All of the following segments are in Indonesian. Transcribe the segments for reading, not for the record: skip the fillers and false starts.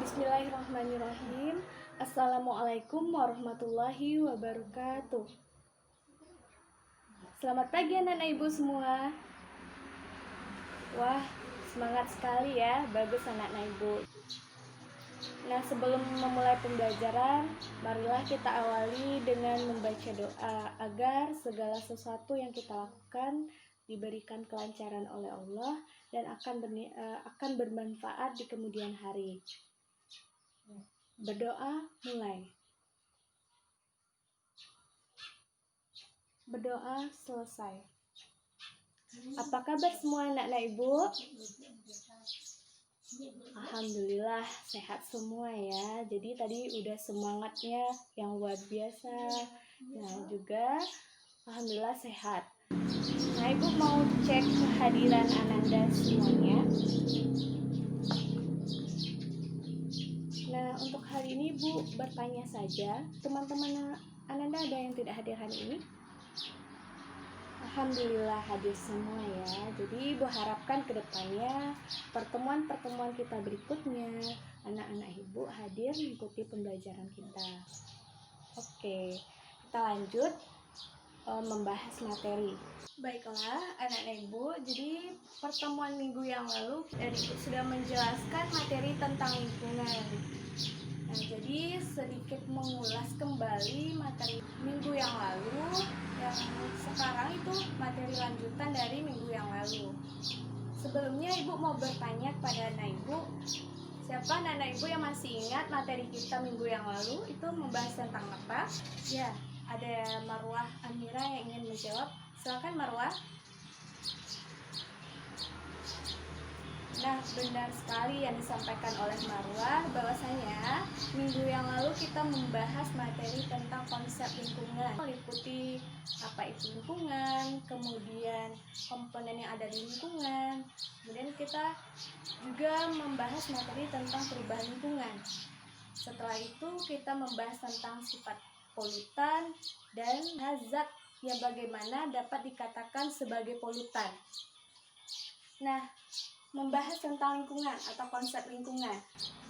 Bismillahirrahmanirrahim. Assalamualaikum warahmatullahi wabarakatuh. Selamat pagi anak-anak ibu semua. Wah, semangat sekali ya. Bagus anak-anak ibu. Nah, sebelum memulai pembelajaran, marilah kita awali dengan membaca doa agar segala sesuatu yang kita lakukan diberikan kelancaran oleh Allah dan akan bermanfaat di kemudian hari. Berdoa mulai. Berdoa selesai. Apa kabar semua anak-anak ibu? Alhamdulillah sehat semua ya. Jadi tadi udah semangatnya yang luar biasa. Nah juga alhamdulillah sehat. Nah ibu mau cek kehadiran Ananda semuanya. Nah, untuk hari ini Bu bertanya saja, teman-teman Ananda ada yang tidak hadir hari ini? Alhamdulillah hadir semua ya. Jadi Ibu harapkan ke depannya pertemuan-pertemuan kita berikutnya anak-anak Ibu hadir mengikuti pembelajaran kita. Oke, kita lanjut membahas materi. Baiklah anak-anak Ibu, jadi pertemuan minggu yang lalu Ibu sudah menjelaskan materi tentang lingkungan. Nah, jadi sedikit mengulas kembali materi minggu yang lalu, yang sekarang itu materi lanjutan dari minggu yang lalu. Sebelumnya Ibu mau bertanya kepada anak Ibu, siapa anak Ibu yang masih ingat materi kita minggu yang lalu itu membahas tentang apa? Ya, ada Marwah Amira yang ingin menjawab. Silakan Marwah. Nah, benar sekali yang disampaikan oleh Marwah bahwasanya minggu yang lalu kita membahas materi tentang konsep lingkungan, meliputi apa itu lingkungan, kemudian komponen yang ada di lingkungan, kemudian kita juga membahas materi tentang perubahan lingkungan. Setelah itu kita membahas tentang sifat polutan dan zat yang bagaimana dapat dikatakan sebagai polutan. Nah, membahas tentang lingkungan atau konsep lingkungan,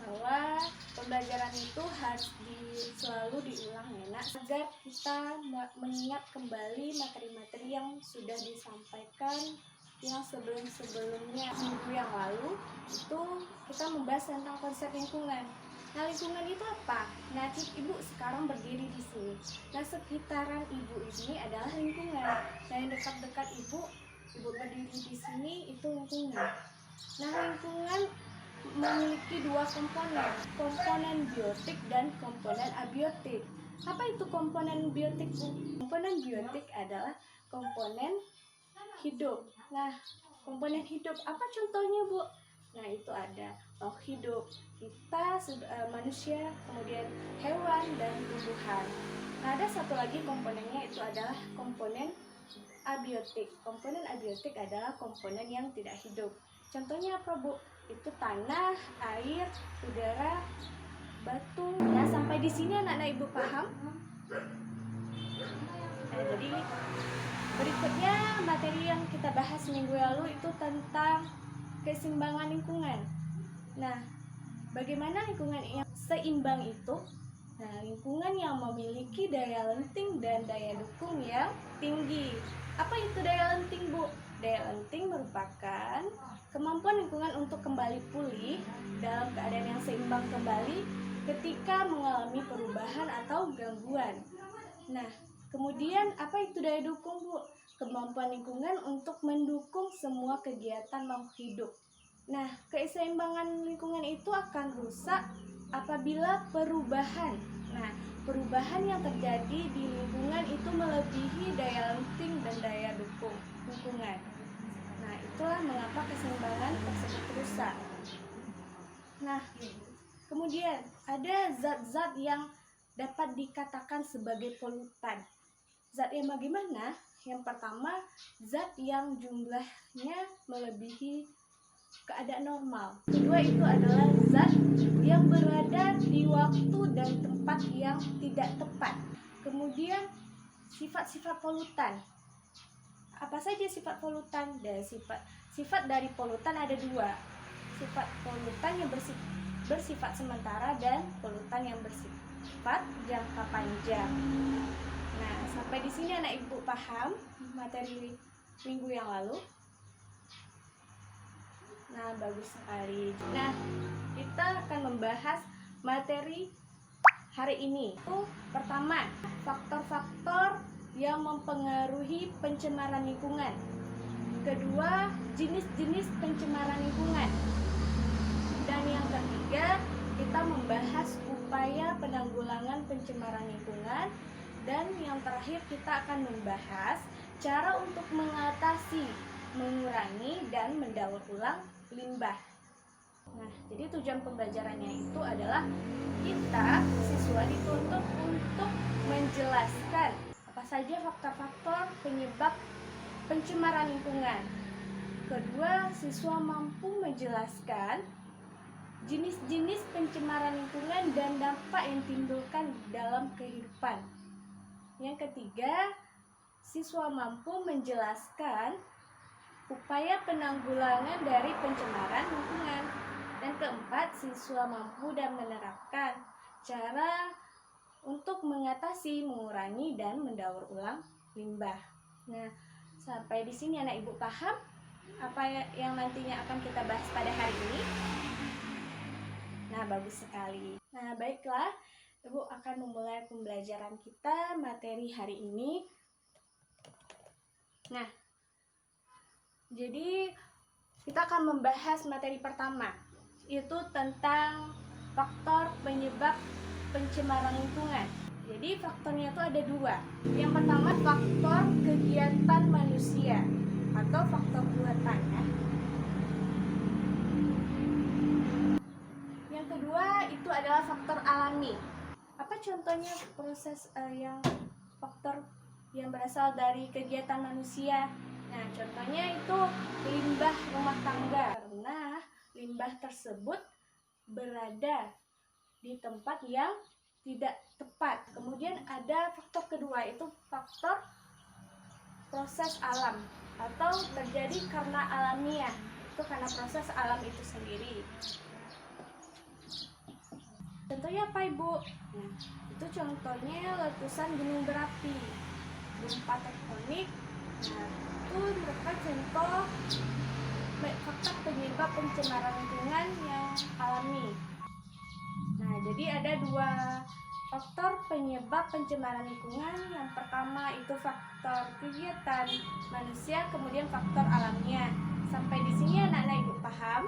bahwa pembelajaran itu harus selalu diulang ya nak, agar kita mengingat kembali materi-materi yang sudah disampaikan yang sebelum-sebelumnya. Minggu yang lalu itu kita membahas tentang konsep lingkungan. Nah, lingkungan itu apa? Nah, ibu sekarang berdiri di sini. Nah, sekitaran ibu ini adalah lingkungan. Nah, yang dekat-dekat ibu berdiri di sini itu lingkungan. Nah, lingkungan memiliki dua komponen biotik dan komponen abiotik. Apa itu komponen biotik, Bu? Komponen biotik adalah komponen hidup. Nah, komponen hidup apa contohnya, Bu? Nah, itu ada makhluk hidup, kita manusia, kemudian hewan dan tumbuhan. Nah, ada satu lagi komponennya, itu adalah komponen abiotik. Komponen abiotik adalah komponen yang tidak hidup. Contohnya apa, Bu? Itu tanah, air, udara, batu. Nah, sampai di sini anak-anak Ibu paham? Nah, jadi berikutnya materi yang kita bahas minggu lalu itu tentang keseimbangan lingkungan. Nah, bagaimana lingkungan yang seimbang itu? Nah, lingkungan yang memiliki daya lenting dan daya dukung yang tinggi. Apa itu daya lenting, Bu? Daya lenting merupakan kemampuan lingkungan untuk kembali pulih dalam keadaan yang seimbang kembali ketika mengalami perubahan atau gangguan. Nah, kemudian apa itu daya dukung, Bu? Kemampuan lingkungan untuk mendukung semua kegiatan makhluk hidup. Nah, keseimbangan lingkungan itu akan rusak apabila perubahan. Nah, perubahan yang terjadi di lingkungan itu melebihi daya lenting dan daya dukung lingkungan. Nah, itulah mengapa keseimbangan tersebut rusak. Nah, kemudian ada zat-zat yang dapat dikatakan sebagai polutan. Zat yang bagaimana? Yang pertama, zat yang jumlahnya melebihi keadaan normal. Kedua, itu adalah zat yang berada di waktu dan tempat yang tidak tepat. Kemudian sifat-sifat polutan. Apa saja sifat polutan? Dan sifat dari polutan ada dua. Sifat polutan yang bersifat sementara dan polutan yang bersifat jangka panjang. Nah, sampai di sini anak ibu paham materi minggu yang lalu? Nah, bagus sekali. Nah, kita akan membahas materi hari ini. Pertama, faktor-faktor yang mempengaruhi pencemaran lingkungan. Kedua, jenis-jenis pencemaran lingkungan. Dan yang ketiga, kita membahas upaya penanggulangan pencemaran lingkungan. Dan yang terakhir, kita akan membahas cara untuk mengatasi, mengurangi, dan mendaur ulang limbah. Nah, jadi tujuan pembelajarannya itu adalah kita, siswa, dituntut untuk menjelaskan apa saja faktor-faktor penyebab pencemaran lingkungan. Kedua, siswa mampu menjelaskan jenis-jenis pencemaran lingkungan dan dampak yang ditimbulkan dalam kehidupan. Yang ketiga, siswa mampu menjelaskan upaya penanggulangan dari pencemaran lingkungan. Dan keempat, siswa mampu dan menerapkan cara untuk mengatasi, mengurangi, dan mendaur ulang limbah. Nah, sampai di sini anak ibu paham apa yang nantinya akan kita bahas pada hari ini? Nah, bagus sekali. Nah, baiklah, ibu akan memulai pembelajaran kita materi hari ini. Nah, jadi kita akan membahas materi pertama, yaitu tentang faktor penyebab pencemaran lingkungan. Jadi faktornya itu ada dua. Yang pertama, faktor kegiatan manusia atau faktor buatan. Yang kedua itu adalah faktor alami. Apa contohnya proses faktor yang berasal dari kegiatan manusia? Nah, contohnya itu limbah rumah tangga, karena limbah tersebut berada di tempat yang tidak tepat. Kemudian ada faktor kedua, itu faktor proses alam atau terjadi karena alamiah, itu karena proses alam itu sendiri. Contohnya apa, Ibu? Nah, itu contohnya letusan gunung berapi, gempa tektonik. Nah, itu merupakan contoh faktor penyebab pencemaran lingkungan yang alami. Nah, jadi ada dua faktor penyebab pencemaran lingkungan. Yang pertama itu faktor kegiatan manusia, kemudian faktor alamnya. Sampai di sini anak-anak ibu paham?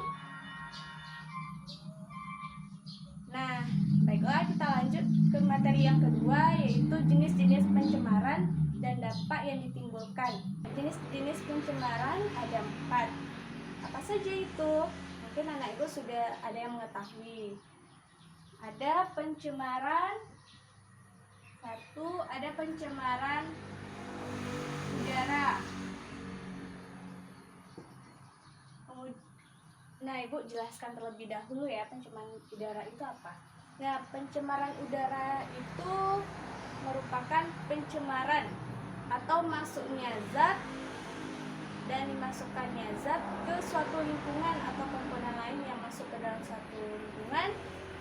Nah, baiklah, kita lanjut ke materi yang kedua, yaitu jenis-jenis pencemaran dan dampak yang ditimbulkan. Jenis-jenis pencemaran ada 4. Apa saja itu? Mungkin anak ibu sudah ada yang mengetahui. Ada pencemaran ada pencemaran udara. Nah, ibu jelaskan terlebih dahulu ya, pencemaran udara itu apa. Nah, pencemaran udara itu merupakan pencemaran atau masuknya zat dan dimasukkannya zat ke suatu lingkungan atau komponen lain yang masuk ke dalam suatu lingkungan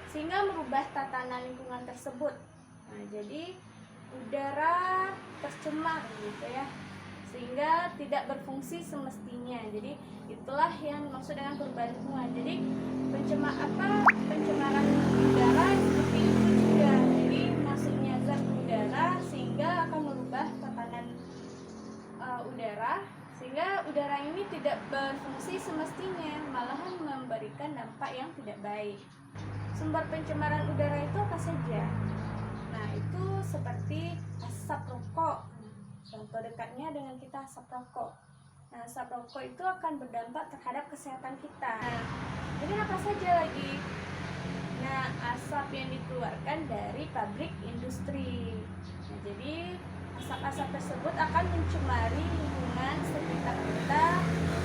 sehingga merubah tatanan lingkungan tersebut. Nah, jadi udara tercemar gitu ya, sehingga tidak berfungsi semestinya. Jadi itulah yang dimaksud dengan perubahan lingkungan. Jadi pencemaran udara seperti itu juga. Jadi masuknya zat udara sehingga akan merubah tatanan udara, sehingga udara ini tidak berfungsi semestinya, malahan memberikan dampak yang tidak baik. Sumber pencemaran udara itu apa saja? Nah, itu seperti asap rokok. Contoh dekatnya dengan kita asap rokok. Nah, asap rokok itu akan berdampak terhadap kesehatan kita. Nah, jadi apa saja lagi? Nah, asap yang dikeluarkan dari pabrik industri. Nah, jadi asap-asap tersebut akan mencemari lingkungan sekitar kita,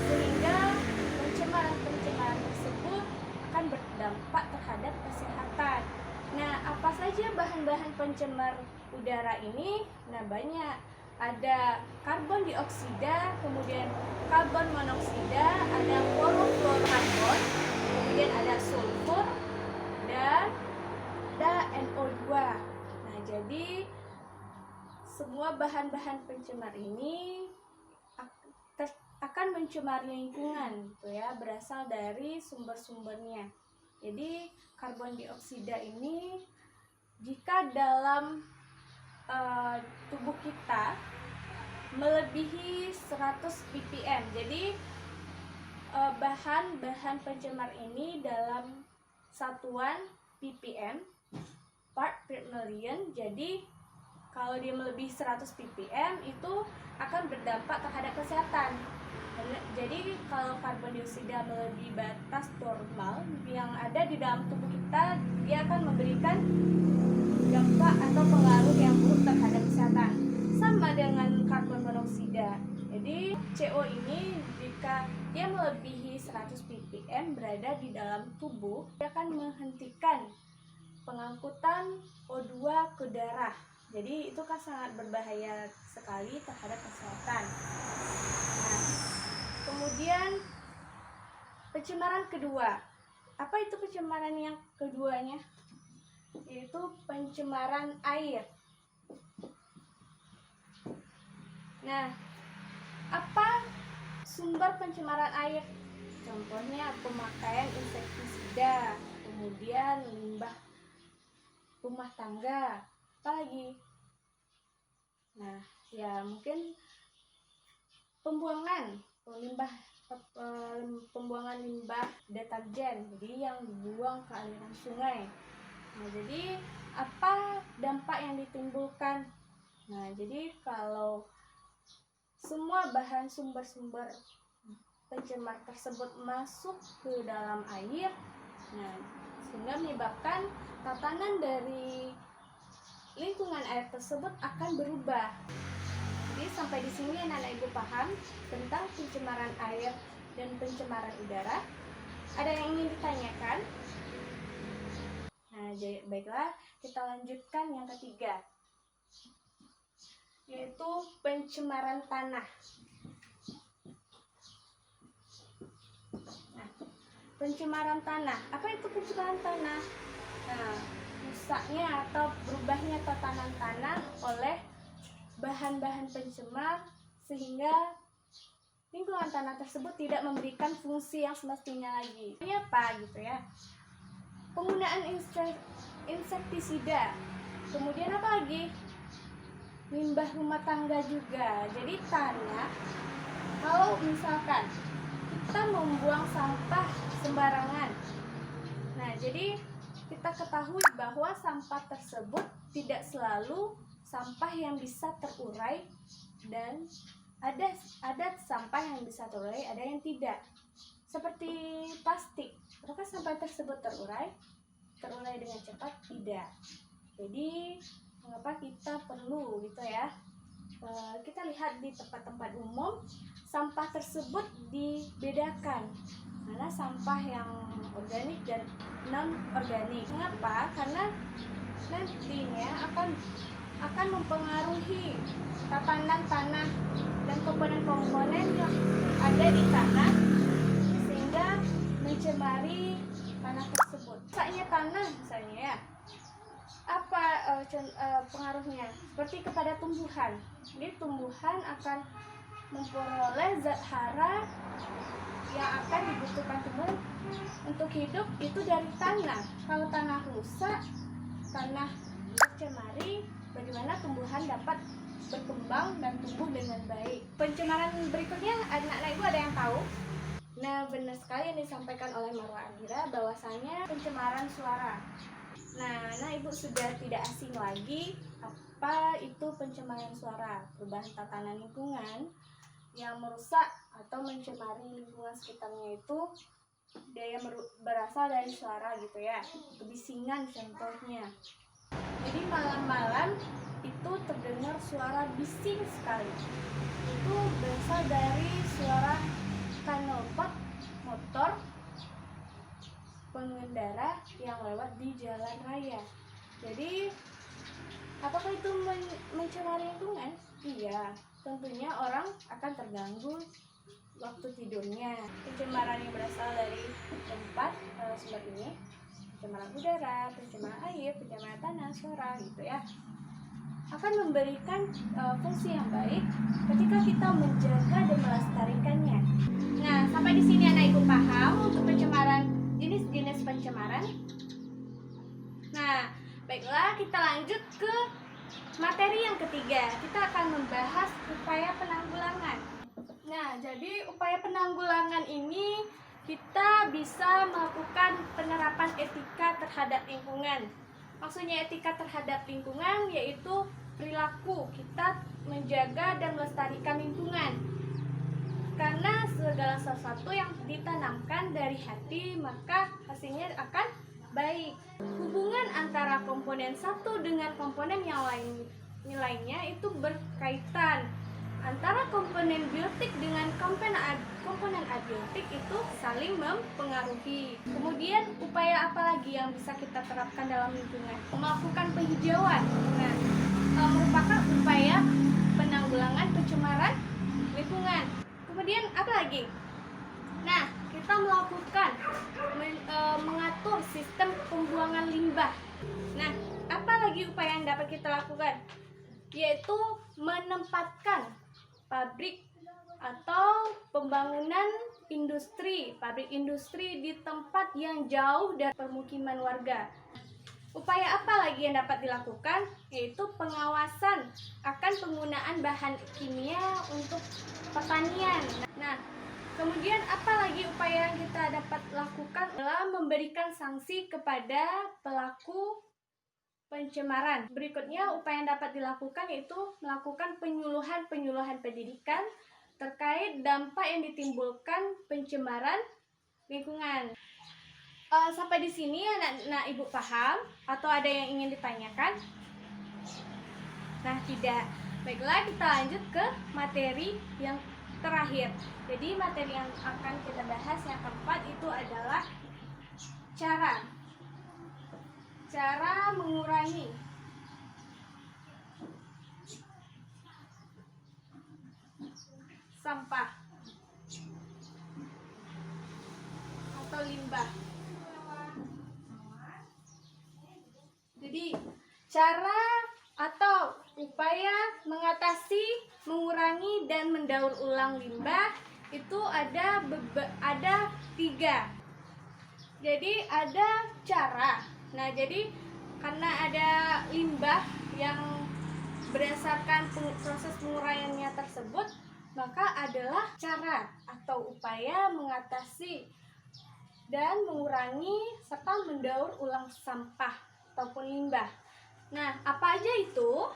sehingga pencemaran tersebut akan berdampak terhadap kesehatan. Nah, apa saja bahan-bahan pencemar udara ini? Nah, banyak. Ada karbon dioksida, kemudian karbon monoksida, ada klorofluorkarbon, kemudian ada sulfur, Jadi semua bahan-bahan pencemar ini akan mencemari lingkungan gitu ya, berasal dari sumber-sumbernya. Jadi karbon dioksida ini jika dalam tubuh kita melebihi 100 ppm. Jadi bahan-bahan pencemar ini dalam satuan ppm, part per million. Jadi kalau dia melebihi 100 ppm itu akan berdampak terhadap kesehatan. Jadi kalau karbon dioksida melebihi batas normal yang ada di dalam tubuh kita, dia akan memberikan dampak atau pengaruh yang buruk terhadap kesehatan. Sama dengan karbon monoksida. Jadi CO ini jika dia melebihi 100 ppm berada di dalam tubuh, dia akan menghentikan pengangkutan O2 ke darah. Jadi itu kan sangat berbahaya sekali terhadap kesehatan. Nah, kemudian pencemaran kedua. Apa itu pencemaran yang keduanya? Yaitu pencemaran air. Nah, apa sumber pencemaran air? Contohnya pemakaian insektisida, kemudian limbah rumah tangga, apa lagi? Nah, ya mungkin pembuangan limbah deterjen, jadi yang dibuang ke aliran sungai. Nah, jadi apa dampak yang ditimbulkan? Nah, jadi kalau semua bahan sumber-sumber pencemar tersebut masuk ke dalam air, nah, sehingga menyebabkan tatanan dari lingkungan air tersebut akan berubah. Jadi sampai di sini anak-anak ibu paham tentang pencemaran air dan pencemaran udara. Ada yang ingin ditanyakan? Nah, baiklah, kita lanjutkan yang ketiga, yaitu pencemaran tanah. Nah, pencemaran tanah. Apa itu pencemaran tanah? Nah, rusaknya atau berubahnya tatanan tanah oleh bahan-bahan pencemar sehingga lingkungan tanah tersebut tidak memberikan fungsi yang semestinya lagi. Ini apa gitu ya? Penggunaan insektisida. Kemudian apa lagi? Limbah rumah tangga juga. Jadi tanah, kalau misalkan kita membuang sampah sembarangan, nah jadi kita ketahui bahwa sampah tersebut tidak selalu sampah yang bisa terurai, dan ada sampah yang bisa terurai, ada yang tidak. Seperti plastik, apakah sampah tersebut terurai dengan cepat? Tidak. Jadi mengapa kita perlu gitu ya, kita lihat di tempat-tempat umum sampah tersebut dibedakan, mana sampah yang organik dan non organik. Mengapa? Karena nantinya akan mempengaruhi tatanan tanah dan komponen-komponen yang ada di tanah sehingga mencemari tanah tersebut. Rusaknya tanah misalnya ya, apa pengaruhnya? Seperti kepada tumbuhan. Jadi tumbuhan akan memperoleh zat hara yang akan dibutuhkan tumbuhan untuk hidup itu dari tanah. Kalau tanah rusak, tanah tercemari, bagaimana tumbuhan dapat berkembang dan tumbuh dengan baik? Pencemaran berikutnya, anak-anak ibu ada yang tahu? Nah, benar sekali yang disampaikan oleh Marwa Amira bahwasanya pencemaran suara. Nah, ibu sudah tidak asing lagi apa itu pencemaran suara. Perubahan tatanan lingkungan yang merusak atau mencemari lingkungan sekitarnya itu dia berasal dari suara gitu ya, kebisingan contohnya. Jadi malam-malam itu terdengar suara bising sekali. Itu berasal dari suara knalpot motor pengendara yang lewat di jalan raya. Jadi apakah itu mencemari lingkungan? Iya, tentunya orang akan terganggu waktu tidurnya. Pencemaran yang berasal dari tempat sumber ini, pencemaran udara, pencemaran air, pencemaran tanah, suara gitu ya. akan memberikan fungsi yang baik ketika kita menjaga dan melestarikannya. Nah, sampai di sini anak ibu paham untuk pencemaran, jenis-jenis pencemaran. Nah, baiklah kita lanjut ke materi yang ketiga. Kita akan membahas upaya penanggulangan. Nah, jadi upaya penanggulangan ini kita bisa melakukan penerapan etika terhadap lingkungan. Maksudnya etika terhadap lingkungan yaitu perilaku kita menjaga dan melestarikan lingkungan. Karena segala sesuatu yang ditanamkan dari hati maka hasilnya akan baik. Hubungan antara komponen satu dengan komponen yang lainnya itu berkaitan. Antara komponen biotik dengan komponen abiotik itu saling mempengaruhi. Kemudian upaya apa lagi yang bisa kita terapkan dalam lingkungan? Melakukan penghijauan. Nah, merupakan upaya penanggulangan pencemaran lingkungan. Kemudian apa lagi? Nah, kita melakukan mengatur sistem pembuangan limbah. Nah, apa lagi upaya yang dapat kita lakukan? Yaitu menempatkan pabrik atau pembangunan pabrik industri di tempat yang jauh dari permukiman warga. Upaya apa lagi yang dapat dilakukan? Yaitu pengawasan akan penggunaan bahan kimia untuk pertanian. Nah, kemudian apa lagi upaya yang kita dapat lakukan adalah memberikan sanksi kepada pelaku pencemaran. Berikutnya upaya yang dapat dilakukan yaitu melakukan penyuluhan pendidikan terkait dampak yang ditimbulkan pencemaran lingkungan. Sampai di sini anak-anak ibu paham atau ada yang ingin ditanyakan? Nah, tidak. Baiklah, kita lanjut ke materi yang terakhir. Jadi materi yang akan kita bahas yang keempat itu adalah cara mengurangi sampah atau limbah. Jadi cara atau upaya mengatasi, mengurangi dan mendaur ulang limbah itu ada 3. Jadi ada cara. Nah, jadi karena ada limbah yang berdasarkan proses penguraiannya tersebut, maka adalah cara atau upaya mengatasi dan mengurangi serta mendaur ulang sampah ataupun limbah. Nah, apa aja itu?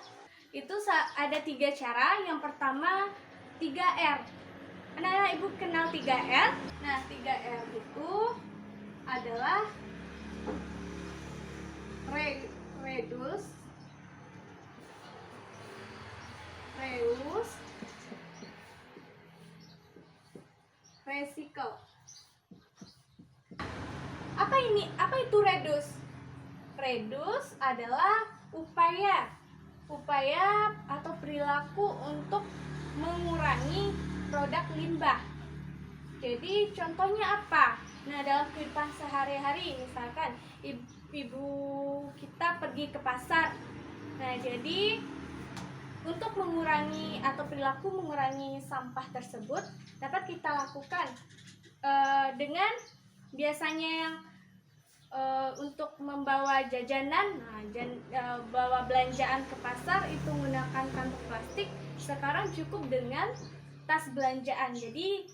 Itu ada 3 cara. Yang pertama 3R. Anak-anak ibu kenal 3R? Nah, 3R itu adalah reduce, reuse, recycle. Apa itu reduce? Reduce adalah upaya atau perilaku untuk mengurangi produk limbah. Jadi contohnya apa? Nah, dalam kehidupan sehari-hari misalkan ibu kita pergi ke pasar. Nah, jadi untuk mengurangi atau perilaku mengurangi sampah tersebut dapat kita lakukan dengan biasanya yang untuk membawa jajanan, bawa belanjaan ke pasar itu menggunakan kantong plastik. Sekarang cukup dengan tas belanjaan. Jadi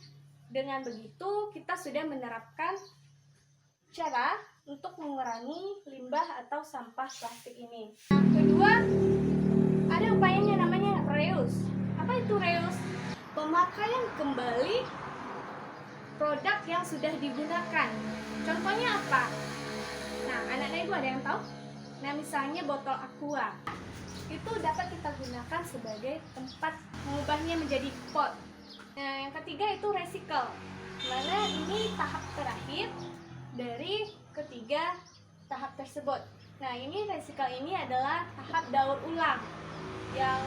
dengan begitu kita sudah menerapkan cara untuk mengurangi limbah atau sampah plastik ini. Yang kedua, ada upayanya namanya reuse. Apa itu reuse? Pemakaian kembali produk yang sudah digunakan. Contohnya apa? Nah, anak-anak ibu ada yang tahu? Nah, misalnya botol aqua itu dapat kita gunakan sebagai tempat mengubahnya menjadi pot. Nah, yang ketiga itu recycle, mana ini tahap terakhir dari ketiga tahap tersebut. Nah, ini recycle ini adalah tahap daur ulang. Yang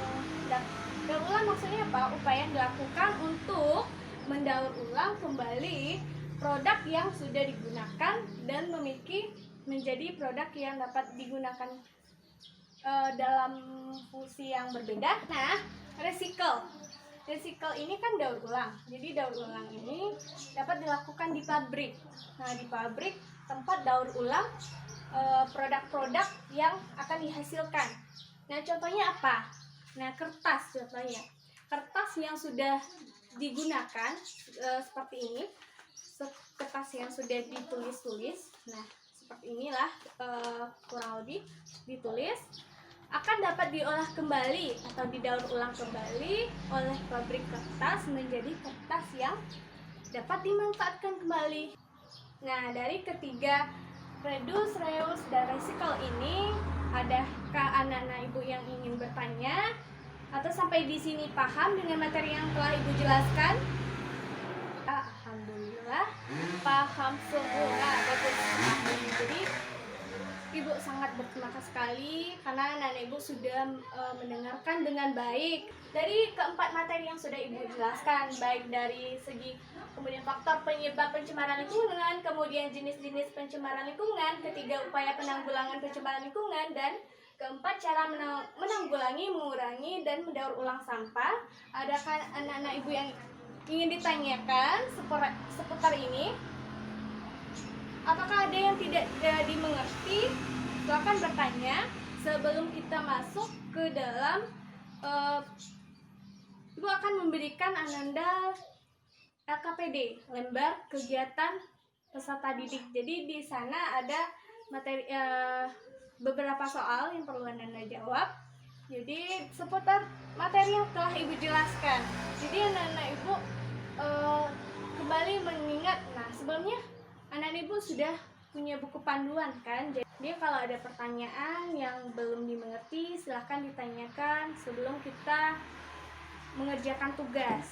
daur ulang maksudnya apa? Upaya yang dilakukan untuk mendaur ulang kembali produk yang sudah digunakan dan menjadi produk yang dapat digunakan dalam fungsi yang berbeda. Nah, recycle. Recycle ini kan daur ulang. Jadi daur ulang ini dapat dilakukan di pabrik. Nah, di pabrik tempat daur ulang produk-produk yang akan dihasilkan. Nah, contohnya apa? Nah, kertas contohnya. Kertas yang sudah digunakan seperti ini. Kertas yang sudah ditulis-tulis. Nah, seperti inilah kurang lebih ditulis, akan dapat diolah kembali atau didaur ulang kembali oleh pabrik kertas menjadi kertas yang dapat dimanfaatkan kembali. Nah, dari ketiga reduce, reuse, dan recycle ini, adakah anak-anak ibu yang ingin bertanya? Atau sampai di sini paham dengan materi yang telah ibu jelaskan? Alhamdulillah paham semua. Bagus. Jadi ibu sangat berterima kasih sekali karena anak-anak ibu sudah mendengarkan dengan baik dari keempat materi yang sudah ibu jelaskan, baik dari segi kemudian faktor penyebab pencemaran lingkungan, kemudian jenis-jenis pencemaran lingkungan, ketiga upaya penanggulangan pencemaran lingkungan, dan keempat cara menanggulangi, mengurangi, dan mendaur ulang sampah. Adakah anak-anak ibu yang ingin ditanyakan seputar ini? Apakah ada yang tidak dimengerti? Silakan bertanya sebelum kita masuk ke dalam. Ibu akan memberikan Ananda LKPD, lembar kegiatan peserta didik. Jadi di sana ada materi beberapa soal yang perlu Ananda jawab. Jadi seputar materi yang telah ibu jelaskan. Jadi anak-anak ibu kembali mengingat. Nah, sebelumnya anak-anak ibu sudah punya buku panduan kan? Jadi kalau ada pertanyaan yang belum dimengerti, silahkan ditanyakan sebelum kita mengerjakan tugas.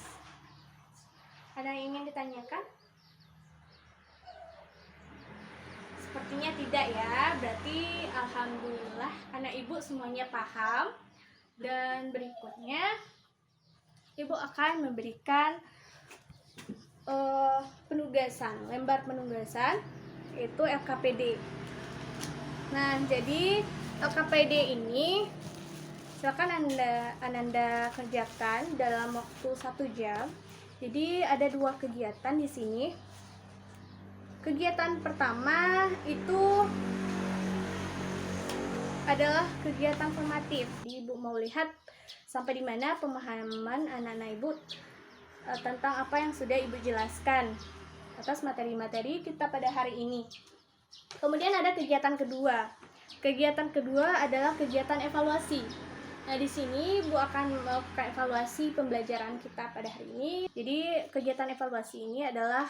Ada yang ingin ditanyakan? Sepertinya tidak ya. Berarti alhamdulillah anak ibu semuanya paham. Dan berikutnya ibu akan memberikan penugasan, lembar penugasan, yaitu LKPD. Nah, jadi LKPD ini silakan Ananda kerjakan dalam waktu 1 jam. Jadi ada 2 kegiatan di sini. Kegiatan pertama itu adalah kegiatan formatif. Ibu mau lihat sampai di mana pemahaman anak-anak ibu tentang apa yang sudah ibu jelaskan atas materi-materi kita pada hari ini. Kemudian ada kegiatan kedua. Kegiatan kedua adalah kegiatan evaluasi. Nah, di sini ibu akan melakukan evaluasi pembelajaran kita pada hari ini. Jadi kegiatan evaluasi ini adalah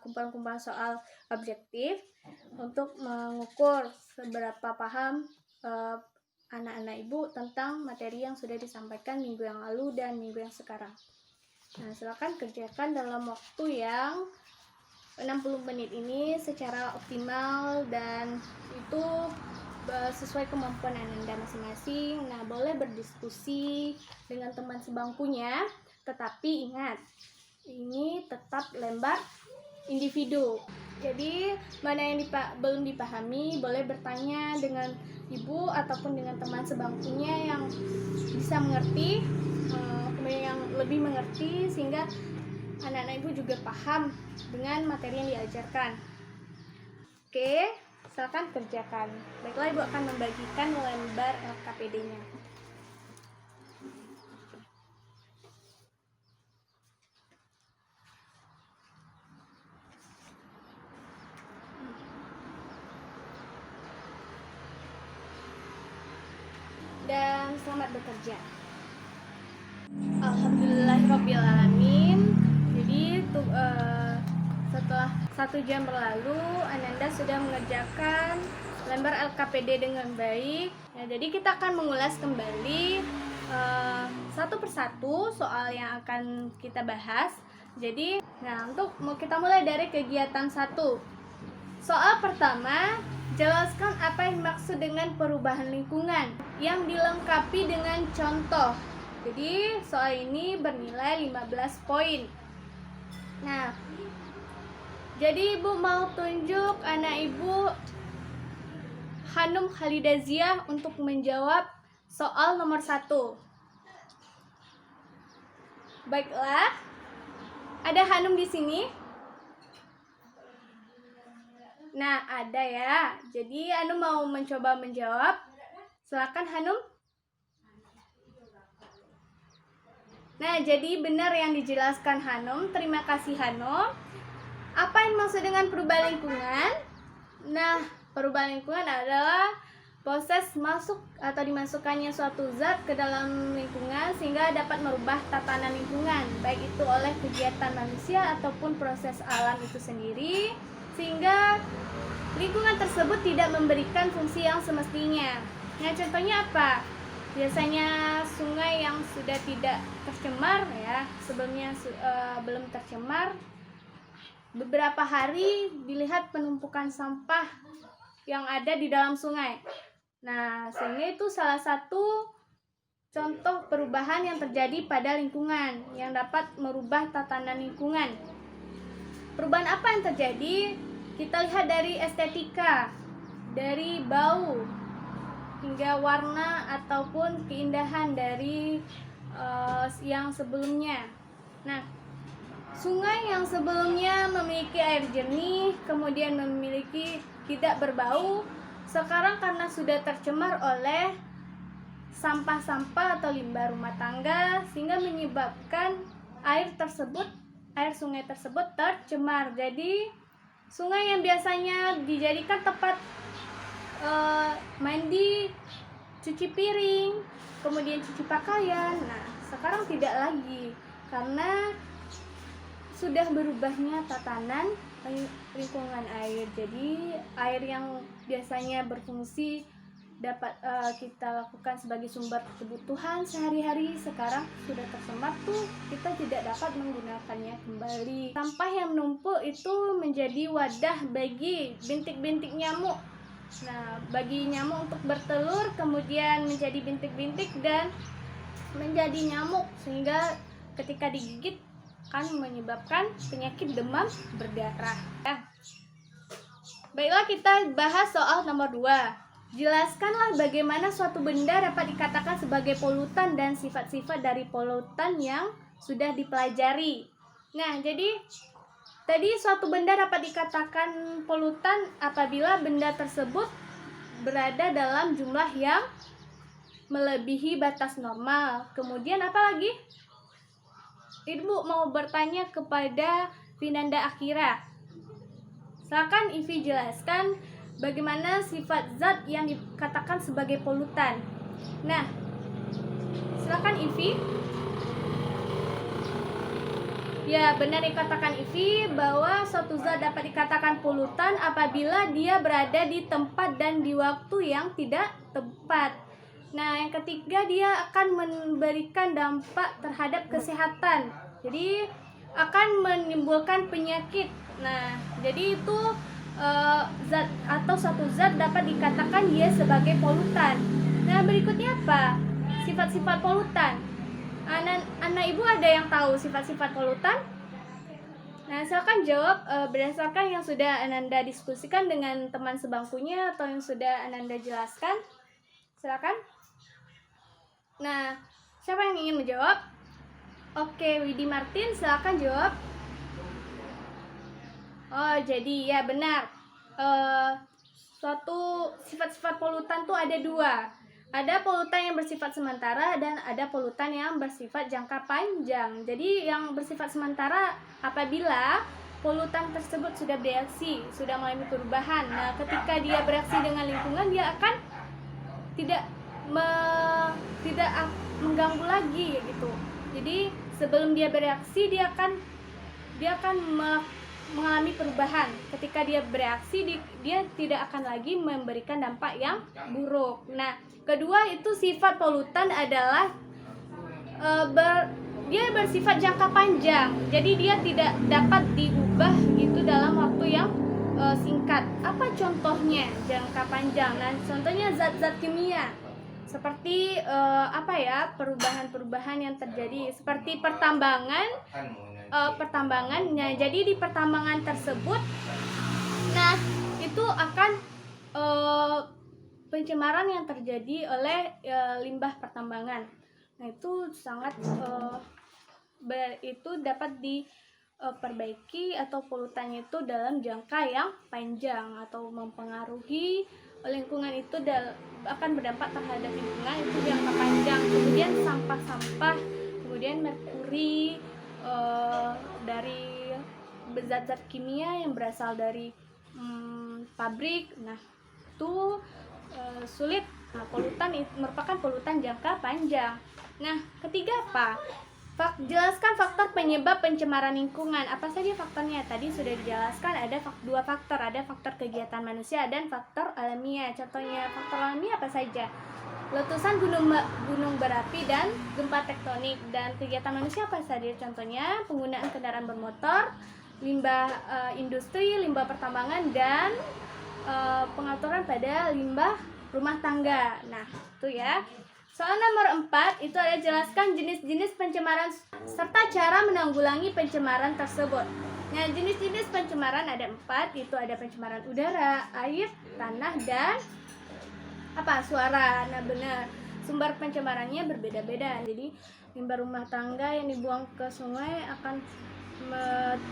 kumpulan-kumpulan soal objektif untuk mengukur seberapa paham anak-anak ibu tentang materi yang sudah disampaikan minggu yang lalu dan minggu yang sekarang. Nah, silakan kerjakan dalam waktu yang 60 menit ini secara optimal dan itu sesuai kemampuan Ananda masing-masing. Nah, boleh berdiskusi dengan teman sebangkunya, tetapi ingat, ini tetap lembar individu. Jadi, mana yang belum dipahami, boleh bertanya dengan ibu ataupun dengan teman sebangkunya yang bisa mengerti, kemudian yang lebih mengerti, sehingga anak-anak ibu juga paham dengan materi yang diajarkan. Oke, silakan kerjakan. Baiklah, ibu akan membagikan lembar LKPD-nya. Dan selamat bekerja. Alhamdulillahirrabbilalamin. Jadi setelah 1 jam berlalu, Ananda sudah mengerjakan lembar LKPD dengan baik. Nah, jadi kita akan mengulas kembali satu persatu soal yang akan kita bahas. Jadi, nah, untuk kita mulai dari kegiatan 1. Soal pertama, jelaskan apa yang dimaksud dengan perubahan lingkungan yang dilengkapi dengan contoh. Jadi soal ini bernilai 15 poin. Nah, jadi ibu mau tunjuk anak ibu Hanum Khalidaziah untuk menjawab soal nomor 1. Baiklah, ada Hanum di sini. Nah, ada ya. Jadi Hanum mau mencoba menjawab. Silakan Hanum. Nah, jadi benar yang dijelaskan Hanum. Terima kasih Hanum. Apa yang maksud dengan perubahan lingkungan? Nah, perubahan lingkungan adalah proses masuk atau dimasukkannya suatu zat ke dalam lingkungan sehingga dapat merubah tatanan lingkungan, baik itu oleh kegiatan manusia ataupun proses alam itu sendiri, sehingga lingkungan tersebut tidak memberikan fungsi yang semestinya. Nah, contohnya apa? Biasanya sungai yang sudah tidak tercemar ya, sebelumnya belum tercemar, beberapa hari dilihat penumpukan sampah yang ada di dalam sungai. Nah, sehingga itu salah satu contoh perubahan yang terjadi pada lingkungan yang dapat merubah tatanan lingkungan. Perubahan apa yang terjadi? Kita lihat dari estetika, dari bau, hingga warna ataupun keindahan dari yang sebelumnya. Nah, sungai yang sebelumnya memiliki air jernih, kemudian memiliki tidak berbau, sekarang karena sudah tercemar oleh sampah-sampah atau limbah rumah tangga, sehingga menyebabkan air sungai tersebut tercemar. Jadi sungai yang biasanya dijadikan tempat mandi, cuci piring, kemudian cuci pakaian, nah sekarang tidak lagi karena sudah berubahnya tatanan lingkungan air. Jadi air yang biasanya berfungsi dapat kita lakukan sebagai sumber kebutuhan sehari-hari, sekarang sudah tercemar tuh kita tidak dapat menggunakannya kembali. Sampah yang menumpuk itu menjadi wadah bagi bintik-bintik nyamuk. Nah, bagi nyamuk untuk bertelur, kemudian menjadi bintik-bintik dan menjadi nyamuk, sehingga ketika digigit akan menyebabkan penyakit demam berdarah. Baiklah, kita bahas soal nomor 2. Jelaskanlah bagaimana suatu benda dapat dikatakan sebagai polutan dan sifat-sifat dari polutan yang sudah dipelajari. Nah, jadi tadi suatu benda dapat dikatakan polutan apabila benda tersebut berada dalam jumlah yang melebihi batas normal. Kemudian apa lagi? Ibu mau bertanya kepada Vinanda Akira. Silakan Ivi jelaskan bagaimana sifat zat yang dikatakan sebagai polutan. Nah, silakan Ivi. Ya, benar dikatakan Ivi bahwa suatu zat dapat dikatakan polutan apabila dia berada di tempat dan di waktu yang tidak tepat. Nah, yang ketiga, dia akan memberikan dampak terhadap kesehatan. Jadi akan menimbulkan penyakit. Nah, jadi itu zat atau suatu zat dapat dikatakan dia sebagai polutan. Nah, berikutnya apa? Sifat-sifat polutan. Anak ibu ada yang tahu sifat-sifat polutan? Nah, silakan jawab berdasarkan yang sudah Ananda diskusikan dengan teman sebangkunya atau yang sudah Ananda jelaskan. Silakan. Nah, siapa yang ingin menjawab? Oke, Widi Martin, silakan jawab. Oh, jadi ya benar. Suatu sifat-sifat polutan tuh ada 2. Ada polutan yang bersifat sementara dan ada polutan yang bersifat jangka panjang. Jadi yang bersifat sementara apabila polutan tersebut sudah bereaksi, sudah mengalami perubahan. Nah, ketika dia bereaksi dengan lingkungan, dia akan tidak mengganggu lagi gitu. Jadi sebelum dia bereaksi, dia akan mengalami perubahan. Ketika dia bereaksi, dia tidak akan lagi memberikan dampak yang buruk. Nah, kedua itu sifat polutan adalah dia bersifat jangka panjang. Jadi dia tidak dapat diubah gitu dalam waktu yang singkat. Apa contohnya jangka panjang? Nah, contohnya zat-zat kimia. Seperti perubahan-perubahan yang terjadi seperti pertambangan. Nah, jadi di pertambangan tersebut, nah itu akan pencemaran yang terjadi oleh limbah pertambangan. Nah, itu sangat itu dapat diperbaiki atau polutannya itu dalam jangka yang panjang atau mempengaruhi lingkungan itu akan berdampak terhadap lingkungan itu jangka panjang. Kemudian sampah-sampah, kemudian merkuri dari zat-zat kimia yang berasal dari pabrik. Nah, itu sulit. Nah, polutan itu merupakan polutan jangka panjang. Nah, ketiga apa? Jelaskan faktor penyebab pencemaran lingkungan. Apa saja faktornya? Tadi sudah dijelaskan, ada dua faktor, ada faktor kegiatan manusia dan faktor alamiah. Contohnya faktor alamiah apa saja? Letusan gunung berapi dan gempa tektonik. Dan kegiatan manusia apa saja? Contohnya penggunaan kendaraan bermotor, limbah industri, limbah pertambangan, dan pengaturan pada limbah rumah tangga. Nah, itu ya. Soal nomor 4 itu ada jelaskan jenis-jenis pencemaran serta cara menanggulangi pencemaran tersebut. Nah, jenis-jenis pencemaran ada 4, itu ada pencemaran udara, air, tanah, dan suara. Nah, benar. Sumber pencemarannya berbeda-beda. Jadi, limbah rumah tangga yang dibuang ke sungai akan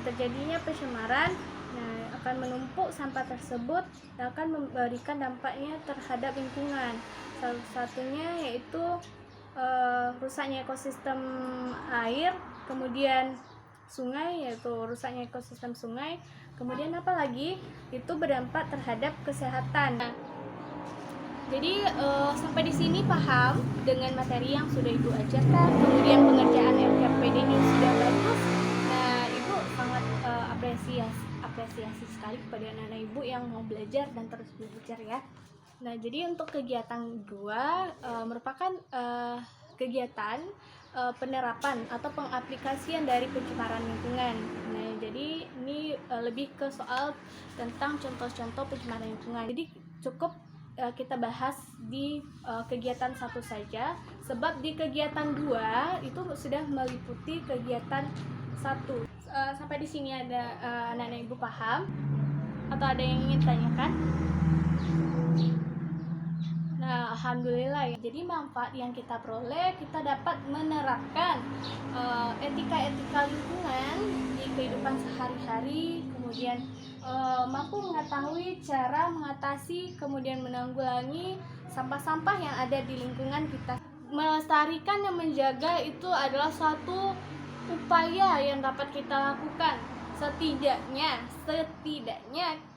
terjadinya pencemaran. Nah, akan menumpuk sampah tersebut dan akan memberikan dampaknya terhadap lingkungan. Salah satunya yaitu rusaknya ekosistem air, kemudian sungai, yaitu rusaknya ekosistem sungai. Kemudian apa lagi? Itu berdampak terhadap kesehatan. Nah, jadi sampai di sini paham dengan materi yang sudah Ibu ajarkan, kemudian pengerjaan RKPD-nya sudah bagus. Nah, Ibu sangat apresiasi sekali kepada anak-anak Ibu yang mau belajar dan terus belajar ya. Nah, jadi untuk kegiatan 2 merupakan kegiatan penerapan atau pengaplikasian dari pencemaran lingkungan. Nah, jadi ini lebih ke soal tentang contoh-contoh pencemaran lingkungan. Jadi cukup kita bahas di kegiatan 1 saja, sebab di kegiatan 2 itu sudah meliputi kegiatan 1. Sampai di sini ada anak-anak Ibu paham atau ada yang ingin tanyakan? Nah, alhamdulillah ya. Jadi manfaat yang kita peroleh, kita dapat menerapkan etika-etika lingkungan di kehidupan sehari-hari, kemudian mampu mengetahui cara mengatasi kemudian menanggulangi sampah-sampah yang ada di lingkungan kita. Melestarikan dan menjaga itu adalah suatu upaya yang dapat kita lakukan. Setidaknya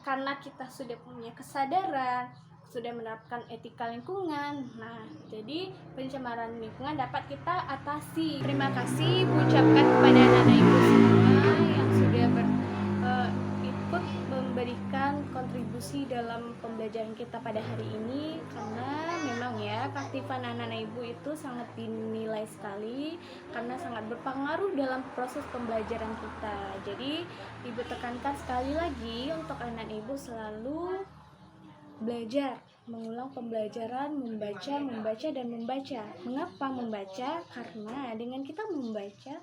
karena kita sudah punya kesadaran, sudah menerapkan etika lingkungan. Nah, jadi pencemaran lingkungan dapat kita atasi. Terima kasih ucapkan kepada anak-anak Ibu semua yang sudah ikut memberikan kontribusi dalam pembelajaran kita pada hari ini, karena memang ya keaktifan anak-anak Ibu itu sangat dinilai sekali karena sangat berpengaruh dalam proses pembelajaran kita. Jadi Ibu tekankan sekali lagi untuk anak Ibu selalu belajar, mengulang pembelajaran, membaca, dan membaca. Mengapa membaca? Karena dengan kita membaca,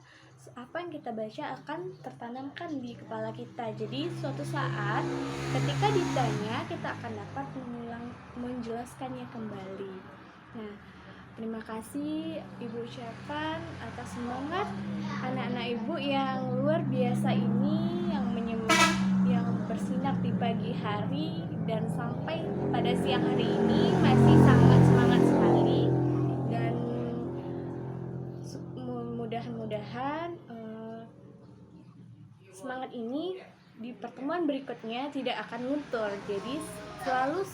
apa yang kita baca akan tertanamkan di kepala kita. Jadi suatu saat ketika ditanya, kita akan dapat menjelaskannya kembali. Nah, terima kasih Ibu ucapkan atas semangat anak-anak Ibu yang luar biasa ini, yang menyemangat, yang bersinar di pagi hari dan sampai pada siang hari ini masih sangat semangat sekali. Dan mudah-mudahan semangat ini di pertemuan berikutnya tidak akan luntur. Jadi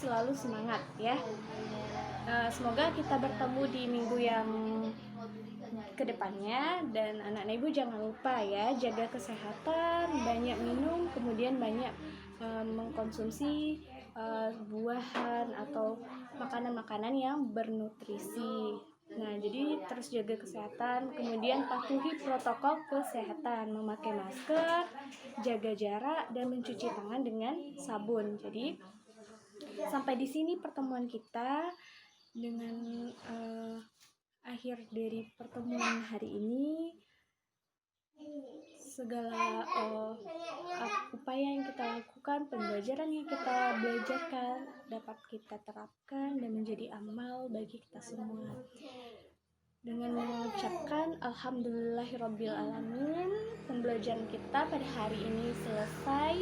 selalu semangat ya. Semoga kita bertemu di minggu yang kedepannya, dan anak-anak Ibu jangan lupa ya, jaga kesehatan, banyak minum, kemudian banyak mengkonsumsi buahan atau makanan-makanan yang bernutrisi. Nah, jadi terus jaga kesehatan, kemudian patuhi protokol kesehatan, memakai masker, jaga jarak, dan mencuci tangan dengan sabun. Jadi sampai di sini pertemuan kita. Dengan akhir dari pertemuan hari ini, segala upaya yang kita lakukan, pembelajaran yang kita belajarkan dapat kita terapkan dan menjadi amal bagi kita semua. Dengan mengucapkan Alhamdulillahirrabbilalamin, pembelajaran kita pada hari ini selesai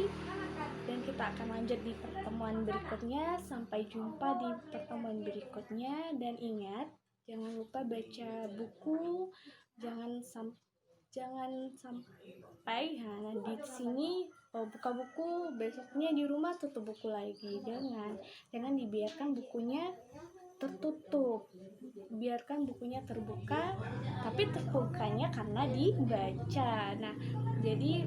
dan kita akan lanjut di pertemuan berikutnya. Sampai jumpa di pertemuan berikutnya, dan ingat, jangan lupa baca buku, jangan sampai di sini buka buku, besoknya di rumah tutup buku lagi. Jangan dibiarkan bukunya tertutup, biarkan bukunya terbuka, tapi terbukanya karena dibaca. Nah, jadi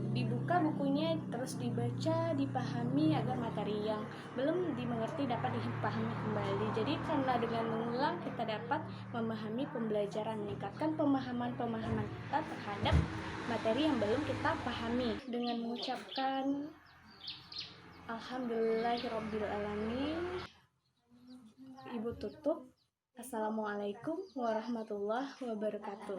dibuka bukunya, terus dibaca, dipahami agar materi yang belum dimengerti dapat dipahami kembali. Jadi karena dengan mengulang kita dapat memahami pembelajaran, meningkatkan pemahaman kita terhadap materi yang belum kita pahami. Dengan mengucapkan Alhamdulillahirrabbilalamin, Ibu tutup. Assalamualaikum warahmatullahi wabarakatuh.